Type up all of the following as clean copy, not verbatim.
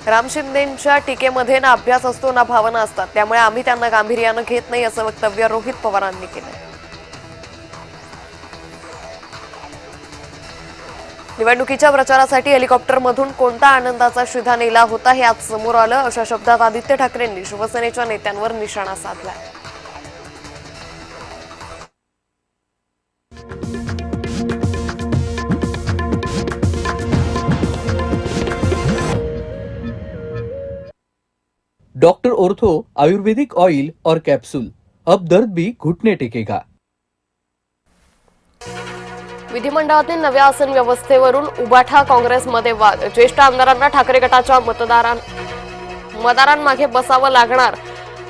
राम शिंदेंच्या टीकेमध्ये ना अभ्यास असतो ना भावना असतात, त्यामुळे आम्ही त्यांना गांभीर्यानं घेत नाही असं वक्तव्य रोहित पवारांनी केलं. निवडणुकीच्या प्रचारासाठी हेलिकॉप्टरमधून कोणता आनंदाचा शिधा नेला होता हे आज समोर आलं. अशा शब्दात आदित्य ठाकरेंनी शिवसेनेच्या नेत्यांवर निशाणा साधला. डॉक्टर ऑर्थो आयुर्वेदिक ऑयल और कैप्सूल, अब दर्द भी घुटने टेकेगा. विधिमंडळातील नव्या आसन व्यवस्थेवरून उबाठा काँग्रेसमध्ये वाद. ज्येष्ठ आमदारांना ठाकरे गटाच्या मतदारांमागे बसावं लागणार.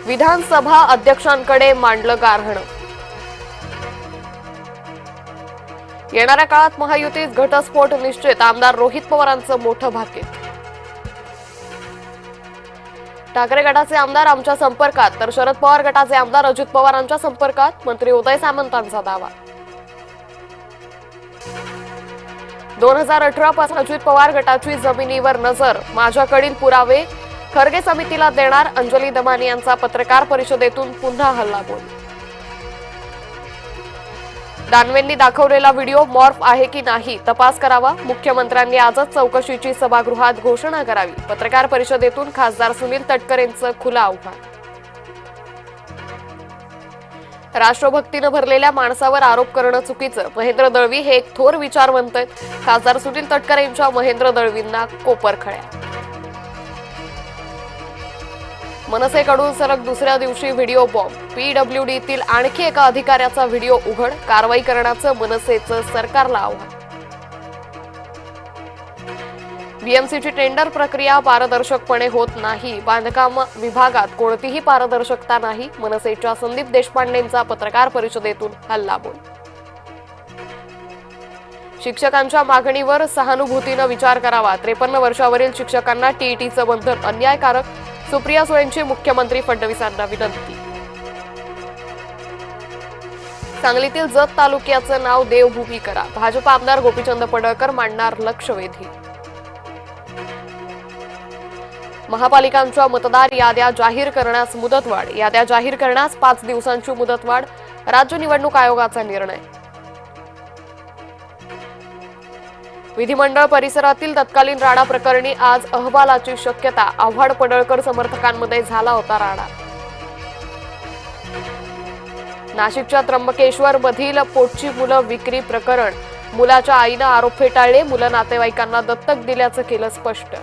विधानसभा अध्यक्षांकडे मांडलं गाऱ्हाणं. येणाऱ्या काळात महायुतीत घटस्फोट निश्चित. आमदार रोहित पवारांचं मोठं भाकीत. ठाकरे गटाचे आमदार आमच्या संपर्कात, तर शरद पवार गटाचे आमदार अजित पवारांच्या संपर्कात. मंत्री उदय सामंतांचा दावा. 2018 पासून अजित पवार गटाची जमिनीवर नजर. माझ्याकडील पुरावे खरगे समितीला देणार. अंजली दमानी यांचा पत्रकार परिषदेतून पुन्हा हल्लाबोल. दानवेंनी दाखवलेला व्हिडिओ मॉर्फ आहे की नाही तपास करावा. मुख्यमंत्र्यांनी आजच चौकशीची सभागृहात घोषणा करावी. पत्रकार परिषदेतून खासदार सुनील तटकरेंचं खुलं आव्हान. राष्ट्रभक्तीनं भरलेल्या माणसावर आरोप करणं चुकीचं. महेंद्र दळवी हे एक थोर विचारवंत आहेत. खासदार सुनील तटकरे यांच्या महेंद्र दळवींना कोपरखळ्या. मनसेकडून सलग दुसऱ्या दिवशी व्हिडिओ बॉम्ब. पीडब्ल्यूडीतील आणखी एका अधिकाऱ्याचा व्हिडिओ उघड. कारवाई करण्याचं मनसेचं सरकारला आव्हान. बीएमसीची टेंडर प्रक्रिया पारदर्शकपणे होत नाही. बांधकाम विभागात कोणतीही पारदर्शकता नाही. मनसेच्या संदीप देशपांडेंचा पत्रकार परिषदेतून हल्लाबोल. शिक्षकांच्या मागणीवर सहानुभूतीनं विचार करावा. 53 वर्षावरील शिक्षकांना टीईटीचं बंधन अन्यायकारक. सुप्रिया सुळेंची मुख्यमंत्री फडणवीसांना विनंती. सांगलीतील जत तालुक्याचं नाव देवभूमी करा. भाजप आमदार गोपीचंद पडळकर मांडणार लक्षवेधी. महापालिकांच्या मतदार याद्या जाहीर करण्यास मुदतवाढ. याद्या जाहीर करण्यास 5 दिवसांची मुदतवाढ. राज्य निवडणूक आयोगाचा निर्णय. विधिमंडळ परिसरातील तत्कालीन राडा प्रकरणी आज अहवालाची शक्यता. आव्हाड पडळकर समर्थकांमध्ये झाला होता राडा. नाशिकच्या त्र्यंबकेश्वर मधील पोटची मुलं विक्री प्रकरण. मुलाच्या आईनं आरोप फेटाळले. मुलं नातेवाईकांना दत्तक दिल्याचं केलं स्पष्ट.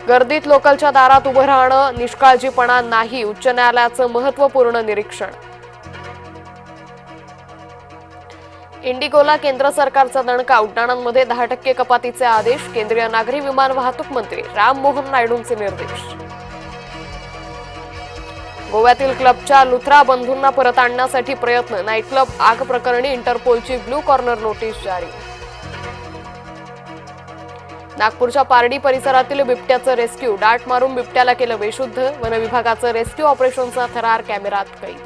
गर्दीत लोकलच्या दारात उभं राहणं निष्काळजीपणा नाही. उच्च न्यायालयाचं महत्वपूर्ण निरीक्षण. इंडिगोला केंद्र सरकारचा दणका. उड्डाणांमध्ये 10% कपातीचे आदेश. केंद्रीय नागरी विमान वाहतूक मंत्री राममोहन नायडूंचे निर्देश. गोव्यातील क्लबच्या लुथरा बंधूंना परत आणण्यासाठी प्रयत्न. नाईट क्लब आग प्रकरणी इंटरपोलची ब्लू कॉर्नर नोटीस जारी. नागपूरच्या पारडी परिसरातील बिबट्याचं रेस्क्यू. डाट मारून बिबट्याला केलं बेशुद्ध. वन विभागाचं रेस्क्यू ऑपरेशनचा थरार कॅमेरात कैद.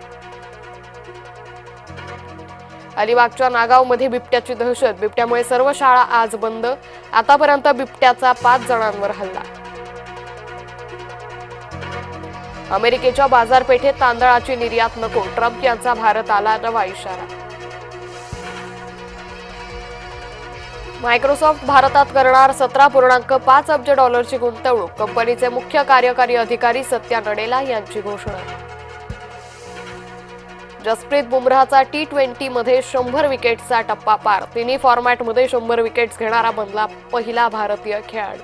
अलिबागच्या नागावमध्ये बिबट्याची दहशत. बिबट्यामुळे सर्व शाळा आज बंद. आतापर्यंत बिबट्याचा 5 जणांवर हल्ला. अमेरिकेच्या बाजारपेठेत तांदळाची निर्यात नको. ट्रम्प यांचा भारताला नवा इशारा. मायक्रोसॉफ्ट भारतात करणार $17.5 अब्ज गुंतवणूक. कंपनीचे मुख्य कार्यकारी अधिकारी सत्या नडेला यांची घोषणा. जसप्रीत बुमराहचा T20 मध्ये 100 विकेट्सचा टप्पा पार. तिन्ही फॉर्मॅटमध्ये 100 विकेट्स घेणारा बनला पहिला भारतीय खेळाडू.